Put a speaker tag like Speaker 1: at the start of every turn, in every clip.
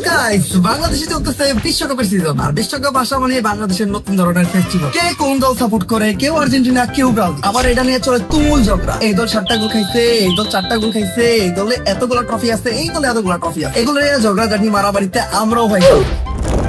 Speaker 1: Guys, বাংলাদেশে চলতেছে বিশ্বকাপের সিজন। আর বিশ্বকাপ আসা মানে বাংলাদেশের নতুন ধরনের ফেস্টিভ্যাল। কে কোন দল সাপোর্ট করে, কেউ আর্জেন্টিনা, কেউ ব্রাজিল। আবার এটা নিয়ে চলে তুমুল ঝগড়া। এই দল 7টা গোল খাইছে, এই দল 4টা গোল খাইছে, এই দলে এতগুলো ট্রফি আছে, এই দলে এতগুলো ট্রফি আছে। এগুলো নিয়ে ঝগড়াঝাটি মারামারিতে আমরাও ভাই।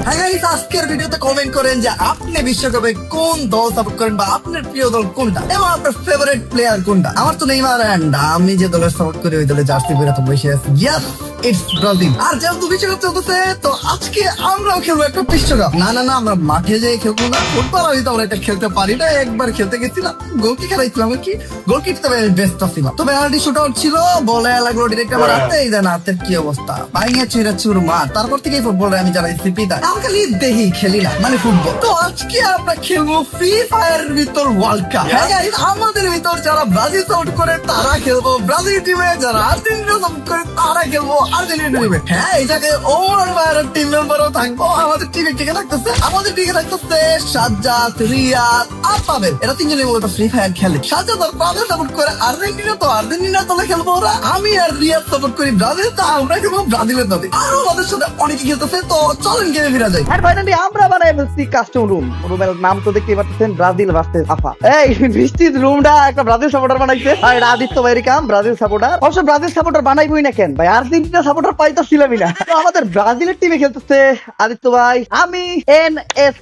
Speaker 1: হ্যাঁ গাইস, আজকের ভিডিওতে কমেন্ট করেন যে আপনি বিশ্বকাপে কোন দল সাপোর্ট করেন বা আপনার প্রিয় দল কোনটা এবং আপনার ফেভারিট প্লেয়ার কোনটা। আমার তো নেইমার, এন্ড আমি যে দলের সাপোর্ট করি ওই দলে জার্সি পরে তো বসে আছি। Yes, it's Brazil. আর যেহেতু বিশ্বকাপ চলতেছে তো আজকে আমরাও খেলবো একটা বিশ্বকাপ। না না না, আমরা মাঠে যেয়ে খেলবো না, ফুটবল হয়তো আমরা এটা খেলতে পারি না। একবার খেলতে গেছিলাম, গোলকি খেলাইছিলাম আর কি, গোলকিট তবে বেস্ট ছিলাম। তবে আলটি শুট আউট ছিল, বলে লাগলো ডিরেক্ট আমার হাতে। এই দেন হাতের কি অবস্থা, ভাঙে ছিঁড়ে চুরমার। তারপর থেকে ফুটবলে আমি চালাইছি পিতা। আমি খালি দেখি, খেলি না, মানে ফুটবল। তো আজকে আমরা খেলবো ফ্রি ফায়ার ভিতর ওয়ার্ল্ড কাপ। হ্যাঁ গাইস, আমাদের ভিতর যারা ব্রাজিল সাপোর্ট করে তারা খেলবো ব্রাজিল টিমে, যারা আর্জেন্টিনা সাপোর্ট করে তারা খেলবো আর্জেন্টিনা টিমে। হ্যাঁ, এটাকে ওমর ভাইয়ের টিম মেম্বারও থাকবো। আমাদের টিমে টিকে থাকতেছে, আমাদের টিকে থাকতেছে সাজ্জাদ, রিয়াদ আর পাবেল। এরা তিনজনই মূলত ফ্রি ফায়ার খেলে। সাজ্জাদ আর পাবেল সাপোর্ট করে আর্জেন্টিনা, তো আর্জেন্টিনা দলে খেলবো ওরা। আমি আর রিয়াদ সাপোর্ট করি ব্রাজিল, তো আমরা খেলবো ব্রাজিলের দলে। আরো আমাদের সাথে অনেকে খেলতেছে, তো চলেন গেমে ফিরে যাই।
Speaker 2: আর ফাইনালি আমরা বানাই ফেলছি কাস্টম রুম। রুমের নাম তো দেখতে পাচ্ছেন, ব্রাজিল ভার্সেস আফা। এই বৃষ্টির রুমটা একটা ব্রাজিল সাপোর্টার বানাইছে। আর এটা আদিত্য ভাইয়ের কাম, ব্রাজিল সাপোর্টার। অবশ্য ব্রাজিল সাপোর্টার বানাইবই না কেন ভাই, আর্জেন্টিনা সাপোর্টার পাইতাছিলামই না। তো আমাদের ব্রাজিলের টিমে খেলতেছে আদিত্য ভাই, আমি, NS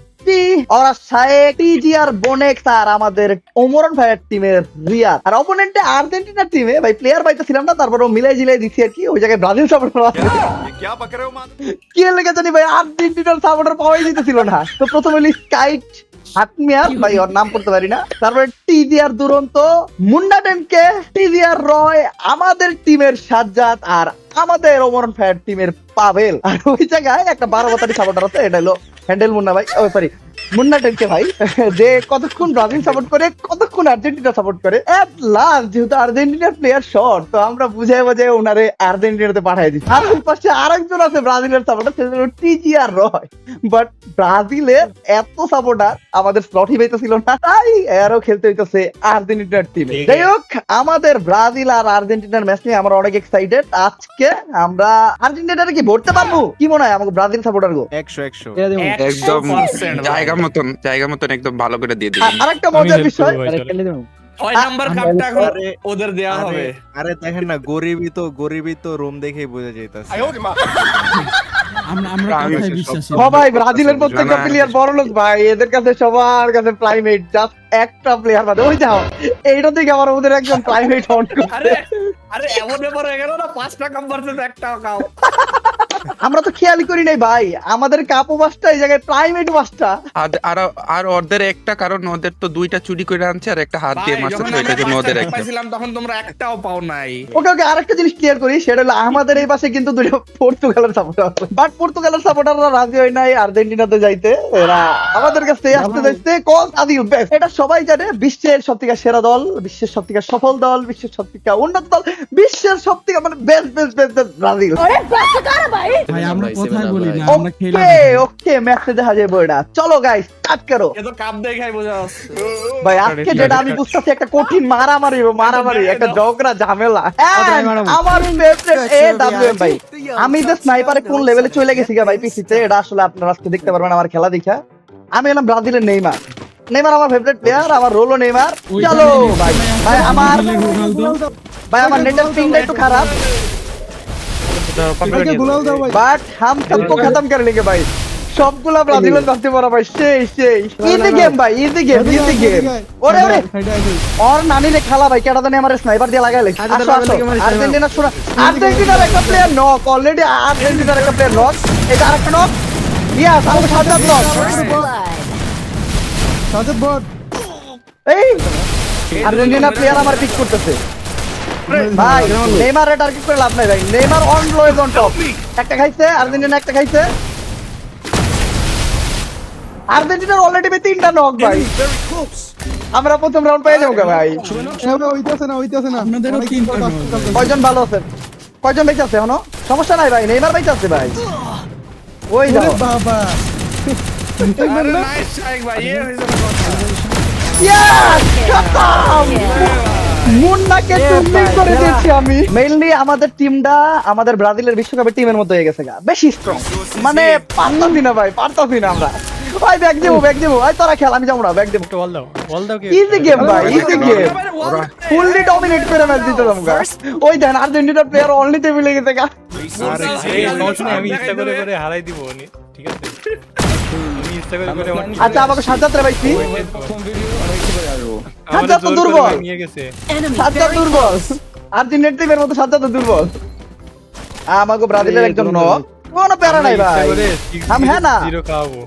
Speaker 2: ওরা শায়েক, টিজিআর, বোনেক্স আর আমাদের ওমরন ভাইয়ের টিমের রিয়াদ। আর অপোনেন্টে আর্জেন্টিনার টিমে ভাই প্লেয়ার পাইতেছিলাম না, তারপর মিলাই জিলাই দিচ্ছি আর কি। ওই জায়গায় ব্রাজিল সাপোর্টার কি লেগে জানি ভাই, আর্জেন্টিনার সাপোর্টার পাওয়াই দিতেছিল না। তো প্রথমে হলি স্কাইট হাতমিয়ার, ভাই ওর নাম করতে পারি না। তারপরে টিজিআর দুরন্ত, মুন্ডা টেনকে, টিজিআর রয়, আমাদের টিমের সাজ্জাদ আর আমাদের ওমরন ভাইয়ের টিমের পাবেল। আর ওই জায়গায় একটা 12 বাতারি সাপোর্টার আছে, এটা হলো হ্যান্ডেল মুন্না ভাই, ও সরি মুন্না টেনকে ভাই, যে কতক্ষণ ব্রাজিল সাপোর্ট করে কতক্ষণ আর্জেন্টিনা সাপোর্ট করে। এট লাস্ট যেহেতু আর্জেন্টিনার প্লেয়ার শর্ট, তো আমরা বুঝাই বুঝাই ওনারে আর্জেন্টিনাতে পাঠিয়ে দিচ্ছি। আর ওই পাশে আরেকজন আছে ব্রাজিলের সাপোর্টার, সে হলো টিজিআর রয়। বাট ব্রাজিলের এত সাপোর্টার আমাদের স্লটই পাইতেছিল না, তাই এরও খেলতে হইতেছে আর্জেন্টিনার টিমে। যাই হোক, আমাদের ব্রাজিল আর আর্জেন্টিনার ম্যাচ নিয়ে আমরা অনেক এক্সাইটেড। আজকে আমরা আর্জেন্টিনারে কি ভরতে পারবো, কি মনে হয় আমাকে ব্রাজিল সাপোর্টার গো?
Speaker 3: 100
Speaker 4: একদম জায়গা মতন একদম ভালো করে দিয়ে দিবি।
Speaker 2: আরেকটা মজার বিষয়,
Speaker 3: 6 নাম্বার কাপটা এখন ওদের দেয়া হবে।
Speaker 5: আরে দেখেন না, গরিবই তো রুম দেখেই বোঝা যাইতাছে।
Speaker 2: সবাই ব্রাজিলের প্রত্যেকটা প্লেয়ার বড় লোক ভাই, এদের কাছে সবার কাছে প্রাইমেট জাস্ট একটা প্লেয়ার বাদে। ওই যাও, এইটা থেকে আমার ওদের একজন প্রাইমেট অন করছে।
Speaker 3: আরে এমন ব্যাপার হয়ে গেল না, 5টা কাপ ভার্সেস একটা কাপ।
Speaker 2: আমরা তো খেয়ালই করি নাই ভাই, আমাদের কাপও 5টা, এই জায়গায় প্রাইমেট 5টা।
Speaker 4: আর ওদের একটা কারণ, ওদের তো 2টা চুরি করে আনছে আর একটা হাত দিয়ে মারছে, তো এটার জন্য ওদের একটা
Speaker 3: পাইছিলাম, তখন তোমরা একটাও পাও নাই।
Speaker 2: ওকে ওকে, আরেকটা জিনিস ক্লিয়ার করি, সেটা হলো আমাদের এই পাশে কিন্তু দুটো পর্তুগালের সাপোর্টার আছে। বাট পর্তুগালের সাপোর্টাররা রাজি হয় নাই আর্জেন্টিনাতে যাইতে। এরা আমাদের কাছে আসতে যাইতে কজ আদিউ বেস্ট। এটা সবাই জানে, বিশ্বের সবথেকে সেরা দল, বিশ্বের সবথেকে সফল দল, বিশ্বের সবথেকে উন্নত দল, বিশ্বের সবথেকে মানে বেস্ট বেস্ট বেস্ট ব্রাজিল।
Speaker 6: ভাই আমরা কথাই বলি না, আমরা খেলা
Speaker 2: ওকে ওকে, ম্যাচে দেখা যাবে এটা। চলো গাইস, স্টার্ট করো।
Speaker 3: এ তো কাপ দেখাই বোঝা যাচ্ছে
Speaker 2: ভাই আজকে যেটা আমি বুঝতেছি, একটা কঠিন মারামারি, একটা ঝগড়া ঝামেলা। আমার ফেভারিট AWM ভাই, আমি যে স্নাইপারে কোন লেভেলে চলে গেছি গা ভাই পিসিতে, এটা আসলে আপনারা আজকে দেখতে পারবেন আমার খেলা দেখা। আমি হলাম ব্রাজিলের নেইমার। নেইমার আমার ফেভারিট প্লেয়ার, আমার রোলও নেইমার। চলো ভাই, ভাই আমার নেটের পিংটা একটু খারাপ, বাট হাম সবকো খতম করে লেগে ভাই। সবগুলা ব্রাজিলের জানতে পারা ভাই, সেই ইজি গেম ভাই, ইজি গেম। ওরে ওরে, ওর নানিরে খেলা ভাই, কেটা জানি আমার স্নাইপার দিয়ে লাগাইলে। আসো আসো, আর্জেন্টিনা শুনো, আর্জেন্টিনার একটা প্লেয়ার নক, অলরেডি আর্জেন্টিনার একটা প্লেয়ার নক, এটা আরেকটা নক। ইয়েস, আমাদের সাজ্জাদ নক। এই আর্জেন্টিনা প্লেয়ার আমার পিক করতেছে ভাই। নেইমার টার্গেট করে লাভ নাই ভাই, নেইমার অন লোয়েজ অন টপ। একটা খাইছে আর্জেন্টিনা, একটা খাইছে আর্জেন্টিনার অলরেডি 3টা নক ভাই। আমরা প্রথম রাউন্ড পেয়ে যাবো ভাই।
Speaker 6: আপনাদেরও 3টা
Speaker 2: কয়জন ভালো আছে, কয়জন বেঁচে আছে এখনো? সমস্যা নাই ভাই, নেইমার বেঁচে আছে ভাই। ওই যাও
Speaker 6: বাবা,
Speaker 3: নাইস স্ট্রাইক ভাই, এই হইছে কথা।
Speaker 2: ইয়েস, খতম। মুন্নাকে টুর্নিং করে দিয়েছি আমি। মেইনলি আমাদের টিমটা আমাদের ব্রাজিলের বিশ্বকাপের টিমের মতো হয়ে গেছে গা, বেশি স্ট্রং, মানে পারতাছি না ভাই, পারতাছি না আমরা। ভাই ব্যাগ দেবো, ভাই তোরা খেল, আমি যাবো না, ব্যাগ দেবো। ইজি গেম ভাই, ইজি গেম, ফুললি ডমিনেট করে ম্যাচ দিতে আমরা। ওই দেন আর্জেন্টিনার প্লেয়ার অনলি টেবিলে গেছে গা।
Speaker 5: আমি ইচ্ছা করে হারাই দিব, ঠিক আছে? আমি ইচ্ছা করে
Speaker 2: আচ্ছা আমাকে সাজ্জাদ রে পাইছি, সাজ্জাদ তো দুর্বল,
Speaker 5: নিয়ে গেছে।
Speaker 2: সাজ্জাদ দুর্বল, আর্জেন্টিনার টিমের মতো সাজ্জাদ তো দুর্বল। আমাকে ব্রাজিলের একজন নক, কোনো প্যারা নাই ভাই। हम है ना,
Speaker 5: জিরো খাওয়াবো।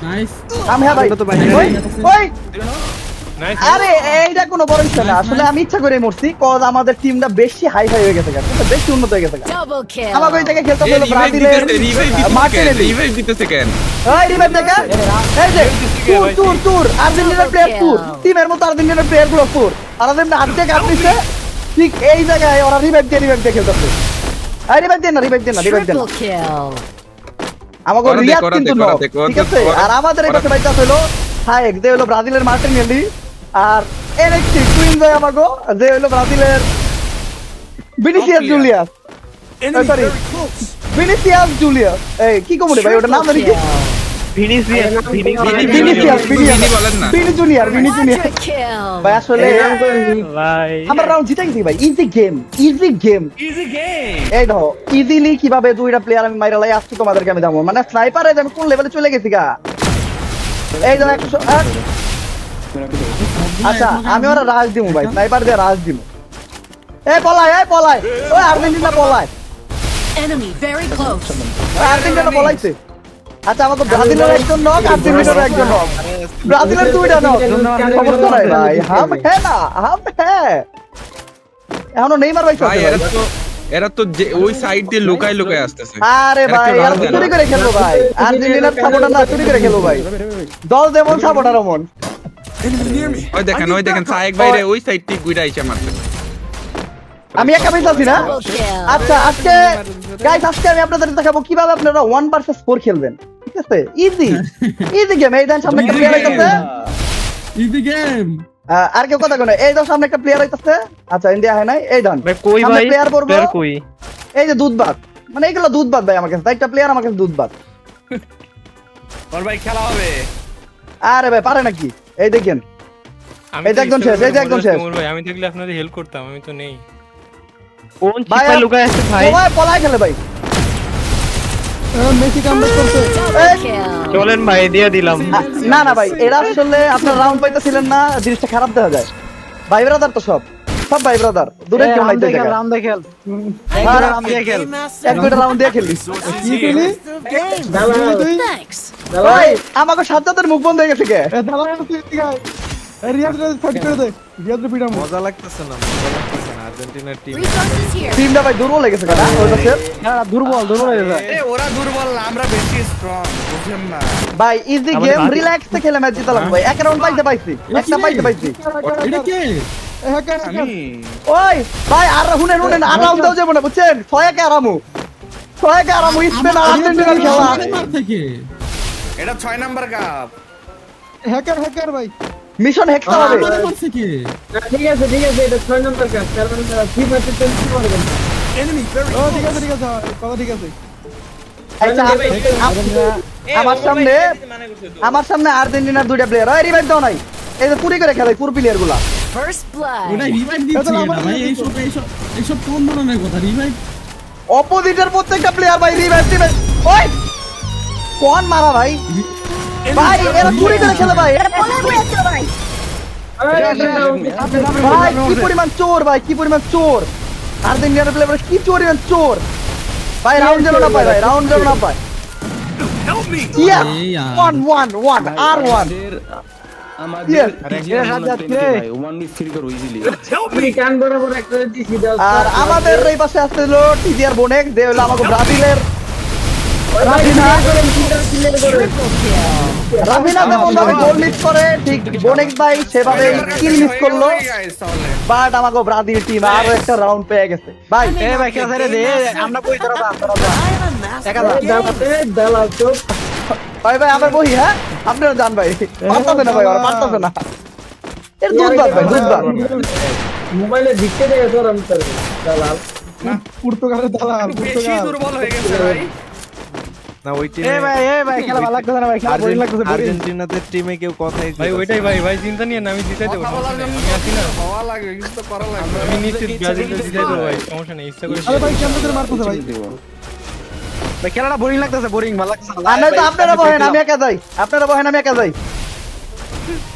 Speaker 6: নাইস।
Speaker 2: हम है ভাই। ওই ওই
Speaker 5: নাইস।
Speaker 2: আরে এইটা কোনো বড় বিষয় না, আসলে আমি ইচ্ছা করে মরছি, কজ আমাদের টিমটা বেশি হাই ফাই হয়ে গেছে, বেশি উন্নত হয়ে গেছে।
Speaker 7: Double kill.
Speaker 2: আমাকে ওই জায়গায় খেলতে
Speaker 4: এই
Speaker 2: হলো ব্রাজিলের মার্টিনেলি।
Speaker 4: রিভাইভ দিতেছে কেন?
Speaker 2: এই রিভাইভ দেখা, এই যে তুর আর্জেন্টিনার প্লেয়ার তুর, টিমের মতো আর্জেন্টিনার প্লেয়ার গুলো তুর, আর ওদের আর্ধেক আপনিছে, ঠিক এই জায়গায় ওরা রিভাইভ দিয়ে খেলতেছে। এই রিভাইভ দেন না, রিভাইভ দেন না।
Speaker 7: Triple kill.
Speaker 2: আমাকে
Speaker 4: করা দে,
Speaker 2: রিয়াদ
Speaker 4: করা দে,
Speaker 2: কিন্তু
Speaker 4: করা
Speaker 2: নক,
Speaker 4: দে, করা
Speaker 2: ঠিক
Speaker 4: দে,
Speaker 2: আছে?
Speaker 4: করা দে।
Speaker 2: আর আমাদের এই পাশে বাইটা হলো হায়েক, যে হলো ব্রাজিলের মার্টিনেলি, আর এনএক্সটি কুইন যায় আমাগো, যে হলো ব্রাজিলের Vinicius Julius. Sorry, Vinicius Julius. এই কি কমরে ভাই, ওটা নাম জানি কি? ভিনিসিয়াস,
Speaker 4: ভিনি বলেন না।
Speaker 2: Vini junior.
Speaker 7: Quadra kill.
Speaker 2: ভাই আসলে আমরা রাউন্ড জিতে গেছি ভাই, ইজি গেম।
Speaker 3: Easy game.
Speaker 2: এই দেখো ইজিলি কিভাবে দুইটা প্লেয়ার আমি মাইরা লাই আসছি তোমাদেরকে আমি দামো, মানে স্নাইপারে আমি কোন লেভেলে চলে গেছি গা। এই দেখো 108। আচ্ছা আমি ওরা রাজ দিমু ভাই, স্নাইপার দিয়ে রাজ দিমু। এই পলায় ওই আর্জেন্টিনা পলায়,
Speaker 7: Enemy very close.
Speaker 2: ওই আর্জেন্টিনা পলাইছে। আচ্ছা আমাকে ব্রাজিলের একজন নক, আর্জেন্টিনার একজন নক, ব্রাজিলের দুইটা নক। সমস্যা নাই ভাই, হাম হ্যাঁ না, হাম হ্যাঁ। এখনো নেইমার ভাই
Speaker 4: ভাই
Speaker 2: চলছে ভাই।
Speaker 4: এরা তো যে ওই সাইড দিয়ে লুকায় আসতেছে।
Speaker 2: আরে ভাই
Speaker 4: এরা
Speaker 2: আর
Speaker 4: কেউ
Speaker 2: চুরি করে খেলবো ভাই, আর্জেন্টিনার সাপোর্টার না, চুরি করে খেলবো ভাই, দল যেমন সাপোর্টার অমন।
Speaker 4: ওই দেখেন সায়েক ভাইরে ওই সাইড থেকে গুইরা আইছে মারতে।
Speaker 2: আমি একা বেঁচে আছি না।
Speaker 7: Double kill.
Speaker 2: আচ্ছা আজকে গাইস, আজকে আমি আপনাদের দেখাবো কিভাবে আপনারা 1 ভার্সেস 4 খেলবেন, ঠিক আছে? Easy game. এই দেন সামনে একটা প্লেয়ার আইতাছে,
Speaker 6: ইজি গেম।
Speaker 2: আর কেউ কথা কয়, এই দাও সামনে একটা প্লেয়ার আইতাছে। আচ্ছা ইন্ডিয়া হয় নাই, এই দান
Speaker 5: কই ভাই
Speaker 2: প্লেয়ার পড়বো,
Speaker 5: প্লেয়ার কই?
Speaker 2: এই যে দুধ ভাত, মানে এইগুলো দুধ ভাত ভাই, আমার কাছে একটা প্লেয়ার, আমার কাছে দুধ ভাত।
Speaker 3: ওর ভাই খেলা হবে।
Speaker 2: আরে ভাই পারে নাকি? এই দেখেন,
Speaker 5: আমি
Speaker 2: এই যে একজন শেষ, এই যে একজন শেষ।
Speaker 5: ভাই আমি থাকলে আপনাদের হেল্প করতাম, আমি তো নেই।
Speaker 2: ভাই লুকায় আছে ভাই, সবাই পলায় খেলে ভাই। মেসি কামব্যাক করছে।
Speaker 7: Double kill.
Speaker 5: চলেন ভাই দিয়ে দিলাম।
Speaker 2: না না ভাই, এরা আসলে আপনার রাউন্ড পাইতেছিলেন না, জিনিসটা খারাপ দেখা যায়। ভাই ব্রাদার তো সব ভাই ব্রাদার, দূরে কেউ নাই দেখা।
Speaker 5: রাম দে খেল।
Speaker 2: রাম দিয়ে খেল, এক দুইটা রাউন্ড দিয়ে খেলি।
Speaker 6: কি খেলি?
Speaker 7: Thanks.
Speaker 2: ভাই আমাকে সাজ্জাদের মুখ বন্ধ হয়ে গেছে কে?
Speaker 6: রিয়াদ ফাইট করে দে, রিয়াদ পিটাম।
Speaker 5: মজা লাগতেছে না, আর্জেন্টিনার টিম।
Speaker 7: Resources here.
Speaker 2: টিমটা ভাই দুর্বল হয়ে গেছে কেন? ওই পাশে
Speaker 6: দুর্বল হয়ে যায়।
Speaker 3: এ ওরা দুর্বল না, আমরা বেশি স্ট্রং, বুঝেন না?
Speaker 2: ভাই ইজি গেম, রিল্যাক্সে খেলে ম্যাচ জিতলাম ভাই। এক রাউন্ড পাইছি, একটা পাইছি।
Speaker 6: এটা কে?
Speaker 3: আমি
Speaker 2: ওই ভাই আর শুনেন আর রাউন্ড দাও যাবো না, বুঝছেন? 6-1 আরামু, 6-1 আরামু, স্পেন আর আর্জেন্টিনার খেলা।
Speaker 6: থেকে
Speaker 3: এটা 6 নাম্বার কাপ।
Speaker 6: হ্যাকার ভাই।
Speaker 2: মিশন হেক্সা হবে।
Speaker 6: আমারে মারছে কে?
Speaker 2: আচ্ছা, আমার সামনে আর্জেন্টিনার দুইটা প্লেয়ার, ওই রিভাইভ দাও নাই, এই যে পুরি করে খেলে পুরো প্লেয়ার গুলা।
Speaker 7: First blood.
Speaker 6: ওটা রিভাইভ দিচ্ছে না ভাই, এইসব কোন ধরনের কথা? রিভাইভ
Speaker 2: অপোজিটের প্রত্যেকটা প্লেয়ার ভাই রিভাইভ দিবে। ওই কোন মারা ভাই, ভাই এরা পুরি করে খেলে ভাই, ভাই কি পরিমাণ চোর ভাই, কি পরিমাণ চোর আর্জেন্টিনার প্লেয়ার, কি পরিমাণ চোর ভাই। রাউন্ড যেন না পায় ভাই, রাউন্ড যেন না পায়। Yes, 1-1 R1. Yes. আর আমাদের এই পাশে আসছিল টিজিআর বোনেক, যে হলো আমাকে ব্রাজিলের রাবিনা যেমন ভাবে গোল মিস করে, ঠিক বোনেক ভাই সেভাবে কিল মিস করলো। বাট আমাকে ব্রাজিল টিম আরো একটা রাউন্ড পেয়ে গেছে ভাই।
Speaker 5: ভাই খেলা রে দে, আমরা কই তোরা বাপ তোরা।
Speaker 2: ভাই ভাই আমার বহি, হ্যাঁ আপনারা জান ভাই, পারতাছে না ভাই, ওরা পারতাছে না। এর দুধ ভাত ভাই, দুধ ভাত।
Speaker 6: পর্তুগালের দালাল
Speaker 3: বেশি
Speaker 6: পর্তুগাল
Speaker 3: দুর্বল হয়ে গেছে ভাই।
Speaker 8: না ওই
Speaker 2: এ
Speaker 8: টিমে
Speaker 2: ভাই খেলা ভালো লাগতেছে না ভাই, খেলা boring লাগতেছে, boring।
Speaker 8: আর্জেন্টিনাদের টিমে কেউ কথাই
Speaker 5: ভাই ওইটাই ভাই ভাই চিন্তা নিয়ে না আমি জিতাই দেবো
Speaker 3: কথা বলার জন্য
Speaker 5: আমি আছি না
Speaker 3: হওয়া লাগে, কিছু তো করা লাগবে।
Speaker 5: আমি নিশ্চিত ব্রাজিলকে জিতাই দেবো ভাই সমস্যা নেই ইচ্ছা করে
Speaker 6: আরে ভাই কেমন করে মারতেছে ভাই
Speaker 2: ভাই খেলাটা boring লাগতেছে, boring, ভালো লাগতেছে না। আর নয়তো আপনারা বহেন, আমি একা যাই। আপনারা বহেন, আমি একা যাই।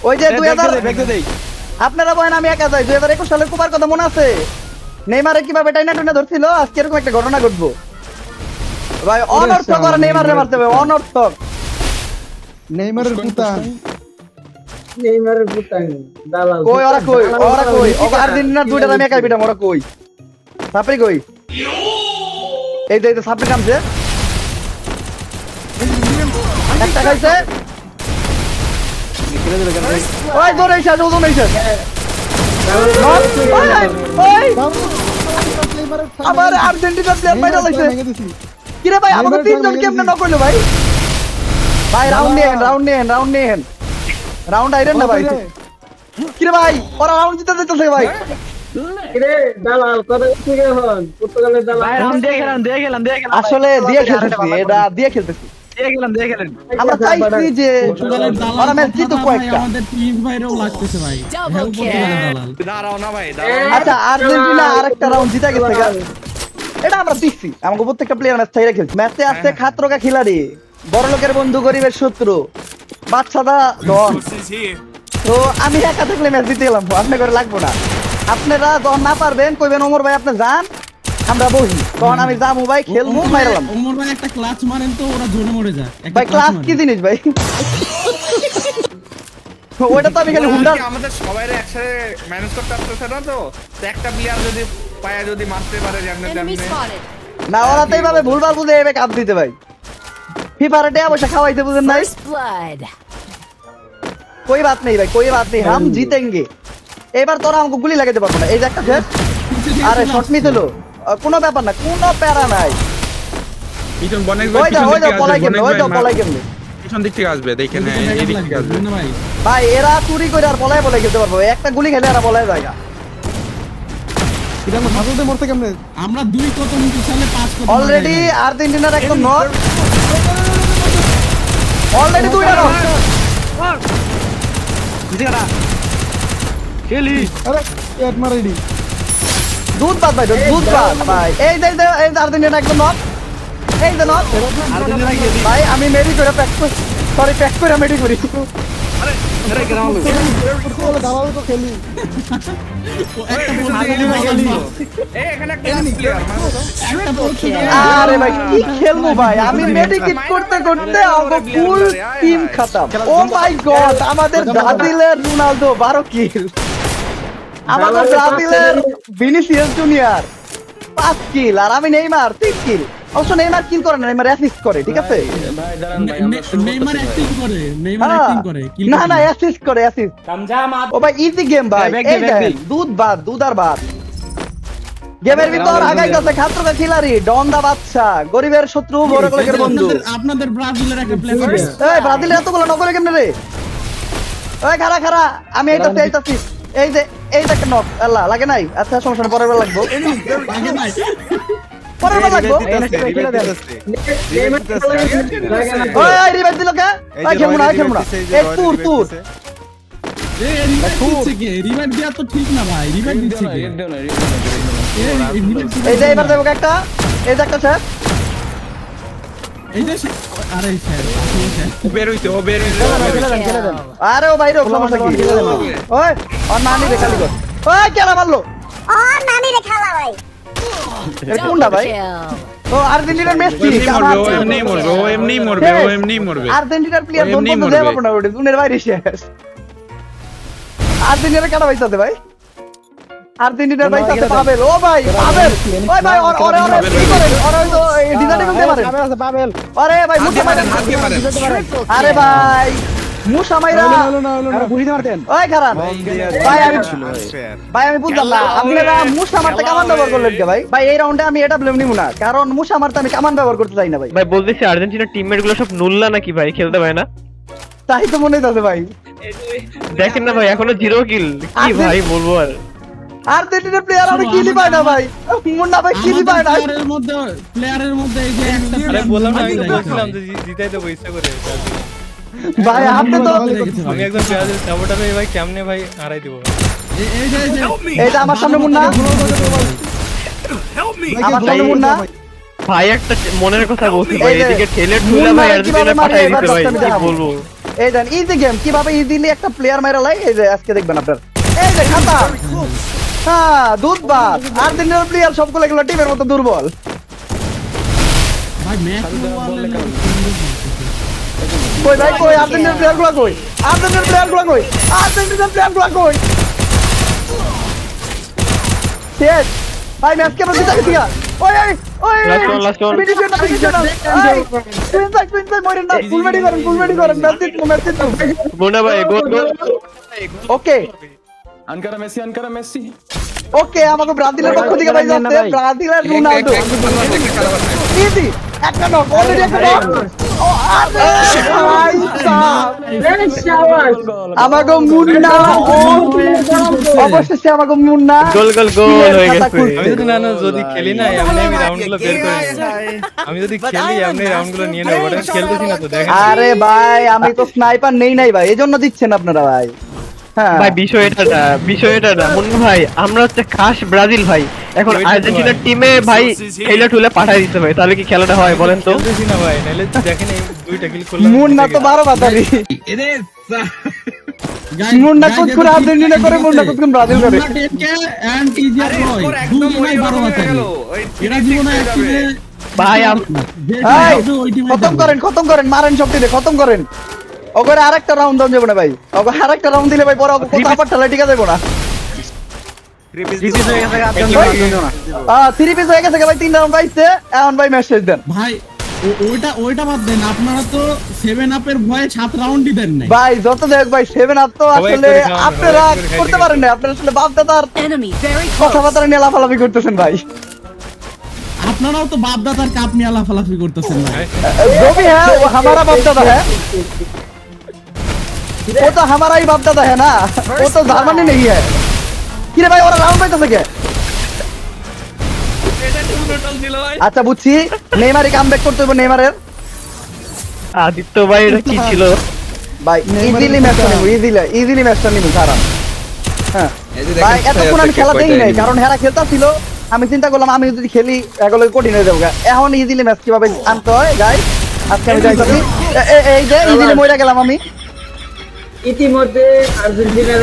Speaker 2: ওই যে 2000 আপনারা বহেন, আমি একা যাই। 2021 সালের কুপার কথা মনে আছে? নেইমারে কিভাবে টাইনা টুনা ধরছিল, আজকে এরকম একটা ঘটনা ঘটবো। ভাই অনর্থক করে নেইমারে মারতে হবে, অনর্থক।
Speaker 6: নেইমারের পুতান
Speaker 2: কই ওরা কই? ওরা কই? ওকে আর্জেন্টিনার দুইটা আমি একাই পিটাম, ওরা কই? সাপরি কই? এই যে সাপরি নামছে, একটা খাইছে। ওই দৌড়াইছে, ওজন হইছে। আবার আর্জেন্টিনার প্লেয়ার বাইরে লাইছে। কিরে ভাই আমাকে তিনজন কেমনে নক করলো ভাই? ভাই রাউন্ড নিয়েন, রাউন্ড নিয়েন, রাউন্ড নিয়েন। রাউন্ড আইরেন না ভাই। কিরে ভাই ওরা রাউন্ড জিতে দিতেছে ভাই। আসলে দিয়ে খেলতেছি, এটা দিয়ে খেলতেছি। আমরা চাইছি যে
Speaker 6: পর্তুগালের দালাল
Speaker 2: ওরা ম্যাচ জিতুক
Speaker 6: ভাই,
Speaker 2: কয়েকটা।
Speaker 6: আমাদের টিম ভাইরেও লাগতেছে ভাই
Speaker 7: Double
Speaker 6: হ্যাঁ, পর্তুগালের
Speaker 7: kill.
Speaker 6: দালাল
Speaker 3: দাঁড়াও না ভাই, দাঁড়াও।
Speaker 2: আচ্ছা আর্জেন্টিনা আরেকটা রাউন্ড জিতে গেছে গা। এটা আমরা দিচ্ছি, আমাকে প্রত্যেকটা প্লেয়ার ম্যাচ চাইরা খেলছে। ম্যাচে আসছে খাতরকা খিলাড়ি, বড় লোকের বন্ধু, গরিবের শত্রু, বাচ্চাদা ডন। তো আমি একা থাকলে ম্যাচ জিতে গেলাম, আপনার করে লাগবো না। আপনারা যখন না পারবেন কইবেন ওমর ভাই আপনি যান, আমরা বসি, তখন আমি যাবো ভাই, খেলবো, মাইরালাম।
Speaker 6: ওমর ভাই একটা ক্লাচ মারেন তো ওরা জোরে মরে যায় একটা
Speaker 2: ভাই ক্লাস কি জিনিস ভাই? ওটা তো আমি খালি হুন্ডা।
Speaker 3: কি আমাদের সবাইরে একসাথে ম্যানেজ করতে পারতেছে না তো? তো একটা প্লেয়ার যদি পায়া যদি মারতে পারে যেমনে
Speaker 7: Enemy
Speaker 3: তেমনে।
Speaker 7: spotted.
Speaker 2: না ওরা তো এইভাবে ভুলভাল বুঝে এভাবে কাপ দিতে ভাই। ফিফারে টাকা পয়সা খাওয়াইতে বুঝেন নাই?
Speaker 7: First blood.
Speaker 2: कोई बात नहीं भाई, कोई बात नहीं, हम जीतेंगे। এবার তোরা আমাকে গুলি লাগাতে পারবো না। এই যে একটা শেষ, আরে শট মিস হলো, কোনো ব্যাপার না, কোনো প্যারা নাই।
Speaker 4: পিছন বনেক
Speaker 2: ওই যা, ওই যা পলাই কেমনে, ওই যা পলাই কেমনে।
Speaker 4: পিছন দিক থেকে আসবে দেখেন, এই দিক থেকে আসবে।
Speaker 6: না ভাই
Speaker 2: ভাই এরা চুরি করে আর পলাই পলাই খেলতে পারবো, একটা গুলি খেলে এরা পলাই জায়গা।
Speaker 6: এটা আমরা ভাষাতে মরতে কেমনে আমরা 2 কত মিনিট সালে 5 কত
Speaker 2: অলরেডি আর্জেন্টিনার একদম নক, অলরেডি দুইটা নক।
Speaker 6: আরে এট মারাইডি
Speaker 2: দুধ পাত ভাই, দুধ পাত ভাই। এই যে এই যে আর্জেন্টিনা একদম নক, এই যে নক। ভাই আমি মেডি করে প্যাক করি, সরি প্যাক করে মেডি করি।
Speaker 6: পর্তুগালের দালাল তো খেলি একটা পর্তুগালের
Speaker 3: এই এখানে একটা প্লেয়ার মারো তো।
Speaker 6: একটা পর্তুগাল
Speaker 2: আরে ভাই কি খেলবো ভাই, আমি মেডিকেট করতে করতে আমাকে ফুল টিম খতম। ও মাই গড, আমাদের ব্রাজিলের রোনালদো 12 কিল, আমাদের ব্রাজিলের ভিনিসিয়াস জুনিয়র 5 কিল, আর আমি নেইমার 3 কিল। অবশ্য নেইমার কিল করে না, নেইমার অ্যাসিস্ট করে, ঠিক আছে?
Speaker 6: নেইমার অ্যাক্টিং করে নেইমার
Speaker 2: হ্যাঁ।
Speaker 6: অ্যাক্টিং করে কিল
Speaker 2: না না অ্যাসিস্ট করে, অ্যাসিস্ট। ও ভাই ইজি গেম ভাই, এই দেখেন দুধ ভাত, দুধ আর ভাত। গেমের ভিতর আগাইতেছে খাতরকা খিলাড়ি, ডন দা বাচ্চা, গরিবের শত্রু, বড় লোকের বন্ধু।
Speaker 6: আপনাদের ব্রাজিলের একটা প্লেয়ার
Speaker 2: এই ব্রাজিলের এতগুলো নকরে কেমনে রে? ওই খারা খারা, আমি এইটাছি এইটাছি। এই যে একটা নক, আল্লাহ লাগে নাই। আচ্ছা সমস্যা নেই, পরের বার লাগবো,
Speaker 6: আগে ভাই
Speaker 2: পরের বার লাগবো। ওই রিভাইভ দিল কে? ওই খেলবো না, খেলবো না। এই তুর তুর।
Speaker 6: এ রিভাইভ দিচ্ছে কে রিভাইভ দেয়া তো ঠিক না ভাই রিভাইভ দিচ্ছে কে
Speaker 2: এই যে এবার দেবো একটা, এই যে একটা স্যার।
Speaker 6: এই যে আরে স্যার আসলে স্যার
Speaker 4: ও বের হইছে, ও বের হইছে, ও বের হইছে।
Speaker 2: আরে ও বাইরে সমস্যা কি? ওই আর নানি রে খালি কর। ওই কেলা মারলো? এর কোনটা
Speaker 7: Double
Speaker 2: ভাই?
Speaker 7: kill.
Speaker 2: ও আর্জেন্টিনার মেসি।
Speaker 4: ও এমনি মরবে, ও এমনি মরবে, ও এমনি মরবে।
Speaker 2: আর্জেন্টিনার প্লেয়ার
Speaker 4: ও
Speaker 2: দোন
Speaker 4: এমনি
Speaker 2: বন্ধ
Speaker 4: মরবে।
Speaker 2: দেয়া পারবো না, ওটা দুনের বাইরে শেষ। আর্জেন্টিনার কাটা পাইছাতে ভাই, আর্জেন্টিনার পাইছাতে পাবেল। ও ভাই পাবেল, ওই ভাই ওরে ওরে কি করে, ওরে তো ডিজাইন করতে পারে পাবেল। আরে ভাই মুসা মাইরা,
Speaker 4: হাত দিয়ে মারেন।
Speaker 2: আরে ভাই মুসা মাইরা
Speaker 6: আরে বুঝিতে পারতেন
Speaker 2: ওই খারাপ ভাই। আমি বুঝলাম না আপনারা মুসা মারতে কামান ব্যবহার করলেন কে ভাই? ভাই এই রাউন্ডে আমি এটা ব্লেম নিব না, কারণ মুসা মারতে আমি কামান ব্যবহার করতে চাই না ভাই।
Speaker 9: ভাই বলতেছি আর্জেন্টিনার টিমমেট গুলো সব নুল্লা নাকি ভাই খেলতে পারে না?
Speaker 2: তাই তো মনে হইতাছে ভাই।
Speaker 9: দেখেন না ভাই এখনো 0 কিল কি ভাই বলবো আর
Speaker 2: আর্জেন্টিনার প্লেয়ার আমি কিলি পাই না ভাই, মুন্না ভাই কিলি পায় না।
Speaker 6: প্লেয়ারের মধ্যে এই যে একটা
Speaker 5: আরে বললাম না, আমি তো
Speaker 6: ব্রাজিল
Speaker 5: বলছিলাম যে জিতাই দেবো ইচ্ছা করে।
Speaker 2: ভাই আপনি তো
Speaker 5: আমি একদম ব্রাজিল সাপোর্টার হয়ে ভাই কেমনে ভাই হারাই দিব।
Speaker 2: এইটা আমার সামনে মুন্না, আমার সামনে মুন্না।
Speaker 9: ভাই একটা মনের কথা বলছি ভাই,
Speaker 2: এই যে,
Speaker 9: এদিকে ঠেলে ঠুলে ভাই আর্জেন্টিনা পাঠাই দিতে ভাই কি বলবো।
Speaker 2: এই দেন ইজি গেম কিভাবে ইজিলি একটা প্লেয়ার মাইরা লাই, এই যে আজকে দেখবেন আপনারা। এই যে খাতা, হ্যাঁ দুধ ভাত। আর্জেন্টিনার প্লেয়ার সবগুলো এগুলো টিমের মতো দুর্বল।
Speaker 6: ভাই ম্যাচ
Speaker 2: কই ভাই কই আর্জেন্টিনার প্লেয়ার গুলো কই, আর্জেন্টিনার প্লেয়ার গুলো কই, আর্জেন্টিনার প্লেয়ার গুলো কই। শেষ ভাই ম্যাচ কেমন জিতা গেছি। ওই ওই ওই
Speaker 9: Last one.
Speaker 2: মিডিশন টুইন সাইড মরেন না, ফুল মেডি করেন ম্যাচ জিতবো।
Speaker 9: মোনা ভাই গোল গোল
Speaker 2: ওকে ওকে, আমাকে ব্রাজিলের পক্ষ থেকে ভাই যাচ্ছে ব্রাজিলের রোনাল্ডো। ইজি একটা নক, অলরেডি একটা নক। ও আরে ভাই আমাকে মুন্না, অবশেষে আমাকে মুন্না
Speaker 9: গোল গোল গোল হয়ে গেছে।
Speaker 5: আমি যদি না যদি খেলি না এমনি আমি রাউন্ডগুলো বের করে নেব। আমি যদি খেলি এমনি রাউন্ডগুলো নিয়ে নেব, ওটা খেলতেছি না তো দেখেন।
Speaker 2: আরে ভাই আমি তো স্নাইপার নেই নাই ভাই, এজন্য দিচ্ছেন আপনারা ভাই। হ্যাঁ
Speaker 9: ভাই বিষয় এটা না মুন্না ভাই, আমরা হচ্ছে খাস ব্রাজিল ভাই, এখন আর্জেন্টিনার টিমে ভাই খেলে ঠুলে পাঠাই দিতে ভাই, তাহলে কি খেলাটা হয় বলেন তো।
Speaker 5: খেলতেছি না ভাই, নাহলে দেখেন এই দুইটা কিল করলাম।
Speaker 2: মুন্না তো 12 বাতারি, মুন্না কোচ করে আর্জেন্টিনা করে, মুন্না কোচ করে ব্রাজিল করে।
Speaker 6: এন্ড ইজিয়ার বয়
Speaker 3: একদম ওই রকম হয়ে গেল।
Speaker 6: এরা জীবনে একদিনে
Speaker 9: ভাই
Speaker 2: খতম করেন মারেন সবটিতে খতম করেন। ওগরে আরেকটা রাউন্ড দাও যাবে না ভাই, ওগরে আরেকটা রাউন্ড দিলে ভাই পরে কোথা আবার ঠেলা ঠিক আছে না। থ্রি পিস হয়ে গেছে ভাই, 3 রাউন্ড পাইছে এখন ভাই মেসেজ দেন
Speaker 6: ভাই। ওইটা বাদ দেন, আপনারা তো 7 আপের ভয়ে 7 রাউন্ডই দেন নাই
Speaker 2: ভাই। যত দেখ ভাই 7 আপ তো আসলে আপনারা করতে পারেন না, আপনারা আসলে বাপ দাদার
Speaker 7: Enemy very close.
Speaker 2: কথাবার্তা নিয়ে লাফালাফি করতেছেন ভাই।
Speaker 6: আপনারাও তো বাপ দাদার কাপ নিয়ে লাফালাফি করতেছেন ভাই।
Speaker 2: जो भी है वो हमारा बाप दादा है, वो तो हमारा ही बाप दादा है ना, वो तो जर्मनी नहीं है। কিরে ভাই ওরা রাউন্ড পাইতেছে কে? আচ্ছা বুঝছি, নেইমারই কামব্যাক করতে হবে নেইমারের।
Speaker 9: আদিত্য ভাই এটা কি ছিল
Speaker 2: ভাই ইজিলি ম্যাচটা নিব, ইজিলি ম্যাচটা নিব সারা। হ্যাঁ ভাই এতক্ষণ আমি খেলা দেই নাই, কারণ হেরা খেলতাছিল, আমি চিন্তা করলাম আমি যদি খেলি এগুলো কঠিন হয়ে যাবে। এখন ইজিলি ম্যাচ কিভাবে আনতে হয় গাইস আজকে আমি যাইতাছি। এই যে ইজিলি মইরা গেলাম আমি।
Speaker 10: ইতিমধ্যে আর্জেন্টিনার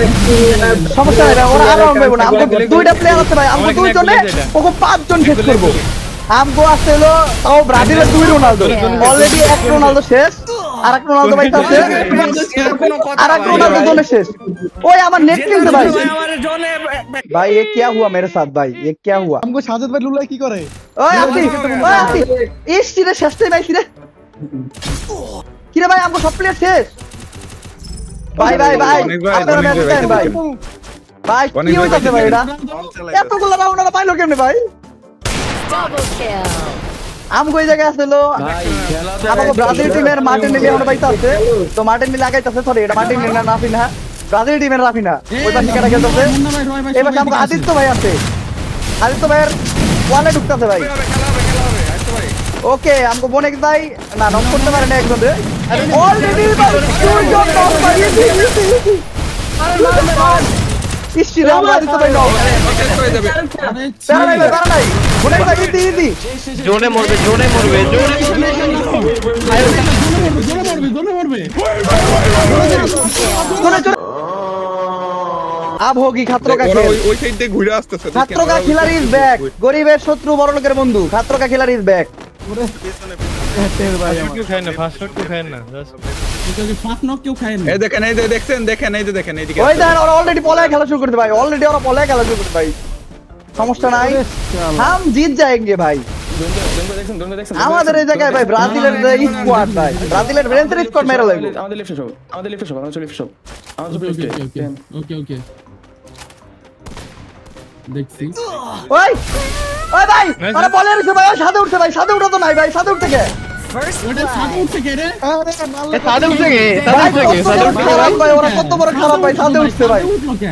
Speaker 2: সমস্যা নাই ভাই, ওরা আর রাউন্ড পাইবো না। আমগো দুইটা প্লেয়ার আছে ভাই, আমগো দুইজনে ওকে 5 জন শেষ করব। আমগো আছে হলো তাও ব্রাজিলের 2 রোনালদো, অলরেডি এক রোনালদো শেষ, আর এক রোনালদো ভাই আছে, আর এক রোনালদো জোনে শেষ। ওই আমার নেট কিনতে ভাই। ভাই ये क्या हुआ मेरे साथ भाई, ये क्या हुआ?
Speaker 1: আমগো সাজেদ ভাই লুলাই কি করে?
Speaker 2: ওই আসি ইস রে শেষ টাইম আইছি রে। কি রে ভাই আমগো সব প্লেয়ার শেষ। ভাই আপনারা ম্যাচ দেন ভাই। ভাই কি হইতাছে ভাই এটা? এতগুলো রাউন্ড আমরা পাইলো কেমনে ভাই?
Speaker 7: Double kill.
Speaker 2: আমগো এই জায়গায় আসলো আমাগো ব্রাজিল টিমের মার্টিনেলি আমরা পাইতাছে, তো মার্টিনেলি আগাইতাছে, সরি এটা মার্টিনেলি না রাফিনা, ব্রাজিল টিমের রাফিনা ওই পাশে কেটে খেলতেছে। এবার আমগো আদিত্য ভাই আছে, আদিত্য ভাইয়ের ওয়ালে ঢুকতাছে ভাই। ওকে আমগো বনেক ভাই না নক করতে পারে না একজন রে, অলরেডি ভাই দুইজন নক ভাই। ইসি রে আমরা আদিত্য ভাই নক সারা নাই সারা নাই বনেক ভাই ইজি
Speaker 9: জোনে মরবে
Speaker 6: জোরে মরবে
Speaker 2: अब होगी खतरों का खेल।
Speaker 4: ওই সাইড দিয়ে ঘুরে আসতেছে,
Speaker 2: खतरों का खिलाड़ी इज बैक, गरीबेर शत्रु बड़ लोकेर बंधु, खतरों का खिलाड़ी इज बैक।
Speaker 5: কেউ খায় না, ফার্স্ট শট কেউ খায় না,
Speaker 6: ফার্স্ট নক কেউ খায় না।
Speaker 4: এই দেখেন এই যে দেখছেন, দেখেন এই যে দেখেন এইদিকে
Speaker 2: ওই দেখেন ওরা অলরেডি পলায় খেলা শুরু করতে ভাই, অলরেডি ওরা পলায় খেলা শুরু করতে ভাই। সমস্যা নাই, हम जीत जाएंगे भाई। আমাদের এই জায়গায় ভাই ব্রাজিলের যে স্কোয়াড ভাই, ব্রাজিলের ব্রেন্সের স্কোয়াড মেরে লাগবে।
Speaker 10: আমাদের লেফট শপ, আমাদের লেফট শপ, আমাদের লেফট শপ, আমাদের
Speaker 6: ওকে ওকে দেখছি।
Speaker 2: ওই ওই ভাই ওরা বলে রইছে ভাই, সাদে উঠছে ভাই, সাদে উঠা তো নাই ভাই, সাদে উঠতে কে
Speaker 7: First
Speaker 6: ওটা ছাদ
Speaker 7: blood.
Speaker 6: উঠছে কে রে?
Speaker 9: সাদে উঠছে কে
Speaker 2: ভাই
Speaker 9: সাদে উঠছে কে
Speaker 2: কত বড় খারাপ ভাই, ওরা কত বড় খারাপ ভাই, সাথে উঠছে ভাই।
Speaker 6: ছাদে উঠলো কে?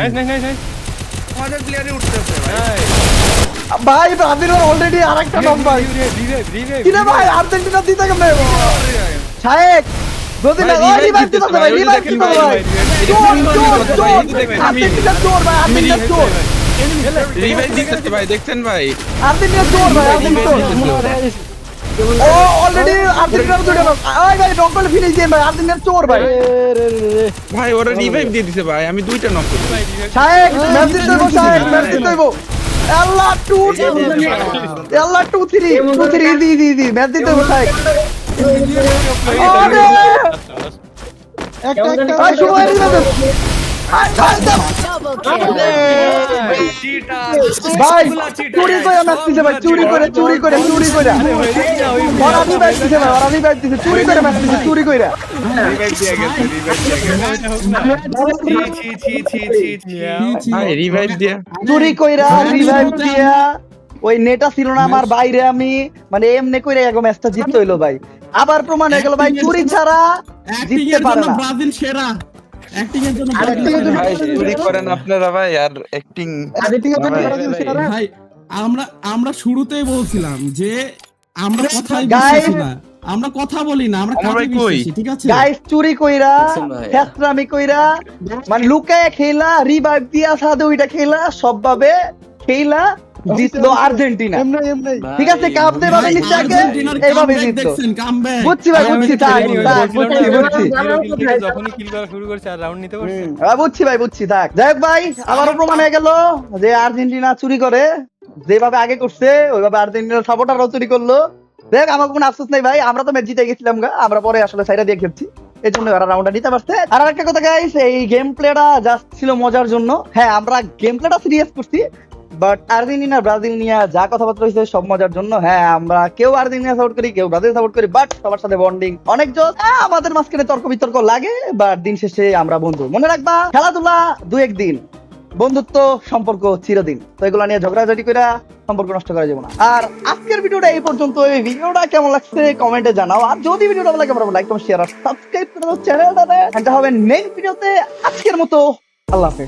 Speaker 3: আমাদের প্লেয়ারই উঠতেছে ভাই।
Speaker 2: ভাই ব্রাজিল অলরেডি আরেকটা নম্বর। কিরে ভাই আর্জেন্টিনা দিতে কেমনে? শায়েক যদি না ওই রিভাইভ দিতে হবে ভাই, রিভাইভ দিতে হবে ভাই। আর্জেন্টিনা জোর ভাই, আর্জেন্টিনা জোর।
Speaker 4: রিভাইভ দিতেছে ভাই, দেখছেন ভাই?
Speaker 2: আর্জেন্টিনা জোর ভাই, আর্জেন্টিনা জোর। ও অলরেডি আর্জেন্টিনা দুটো লোক। ওই ভাই ডঙ্কলে ফিনিশ দিয়ে ভাই, আর্জেন্টিনা জোর ভাই।
Speaker 4: ভাই ওরা রিভাইভ দিয়ে দিছে ভাই, আমি দুইটা নক করছি।
Speaker 2: শায়েক ম্যাচ জিততে হইব, শায়েক ম্যাচ জিততে হইব। আল্লাহ 2 আল্লাহ 2 3 ইজি ম্যাচ জিততে হইব শায়েক। আরে ভাই শুরু হয়ে গেছে।
Speaker 7: Double kill.
Speaker 3: চিটার।
Speaker 2: ভাই
Speaker 3: সবগুলা cheater।
Speaker 2: চুরি করে ম্যাচ দিছে ভাই, চুরি করে ওরা রিভাইভ দিছে ভাই, ওরা রিভাইভ দিছে, চুরি করে ম্যাচ দিছে, চুরি করে।
Speaker 4: ভাই রিভাইভ দিয়া
Speaker 2: চুরি কইরা রিভাইভ দিয়া ওই নেটা ছিল না আমার বাইরে, আমি মানে এমনি কইরা এগো ম্যাচটা জিততে হইলো ভাই। আবার প্রমাণ হয়ে গেল ভাই চুরি ছাড়া
Speaker 6: অ্যাক্টিং
Speaker 2: জিততে
Speaker 6: এর
Speaker 2: পারে
Speaker 6: জন্য
Speaker 2: না।
Speaker 6: ব্রাজিল সেরা। অ্যাক্টিং এর জন্য
Speaker 4: ভাই চুরি করেন আপনারা ভাই, আর অ্যাক্টিং
Speaker 6: ভাই আমরা শুরুতেই বলছিলাম যে আমরা কথাই
Speaker 2: Guys,
Speaker 6: বিশ্বাসী না, আমরা কথা বলি না, আমরা
Speaker 4: আমরা
Speaker 6: কাজে
Speaker 4: কই?
Speaker 6: বিশ্বাসী, ঠিক আছে?
Speaker 2: গাইস চুরি কইরা ফেসরামি কইরা মানে লুকায় খেলা, রিভাইভ দিয়া সাদে ওইটা খেলা, সবভাবে খেলা জিতলো আর্জেন্টিনা। ঠিক আছে কাপ দে ভাবে নিচ্ছে আগে,
Speaker 6: আর্জেন্টিনার
Speaker 2: এইভাবে
Speaker 6: comeback
Speaker 2: জিতলো।
Speaker 6: দেখছেন, comeback।
Speaker 2: বুঝছি ভাই, বুঝছি থাক থাক, বুঝছি
Speaker 5: যখনই কিল করা শুরু করছে আর রাউন্ড নিতে পারছে
Speaker 2: বুঝছি ভাই, বুঝছি থাক। যাই হোক ভাই আবারও প্রমাণ হয়ে গেল যে আর্জেন্টিনা চুরি করে, যেভাবে আগে করছে ওইভাবে আর্জেন্টিনার সাপোর্টাররাও চুরি করলো। দেখ আমার কোনো আফসোস নাই ভাই, আমরা তো ম্যাচ জিতে গেছিলাম গা, আমরা পরে আসলে সাইডা দিয়ে খেলছি, এই জন্য ওরা রাউন্ডটা নিতে পারছে। আর আরেকটা কথা গাইস, এই গেম প্লেটা জাস্ট ছিল মজার জন্য। হ্যাঁ আমরা গেম প্লেটা সিরিয়াস করছি, বাট আর্জেন্টিনা ব্রাজিল নিয়ে যা কথাবার্তা হয়েছে সব মজার জন্য। হ্যাঁ আমরা কেউ আর্জেন্টিনা সাপোর্ট করি, কেউ ব্রাজিল সাপোর্ট করি, বাট সবার সাথে বন্ডিং অনেক জোস। আমাদের মাঝখানে তর্ক বিতর্ক লাগে, বাট দিন শেষে আমরা বন্ধু। মনে রাখবা খেলাধুলা দু একদিন, বন্ধুত্ব সম্পর্ক চিরদিন। তো এগুলো নিয়ে ঝগড়াঝাটি করে সম্পর্ক নষ্ট করা যাবে না। আর আজকের ভিডিওটা এই পর্যন্ত। এই ভিডিওটা কেমন লাগছে কমেন্টে জানাও, আর যদি ভিডিওটা ভালো লাগে লাইক কমেন্ট শেয়ার আর সাবস্ক্রাইব করে দাও চ্যানেলটাতে। দেখা হবে নেক্সট ভিডিওতে। আজকের মতো আল্লাহ হাফেজ।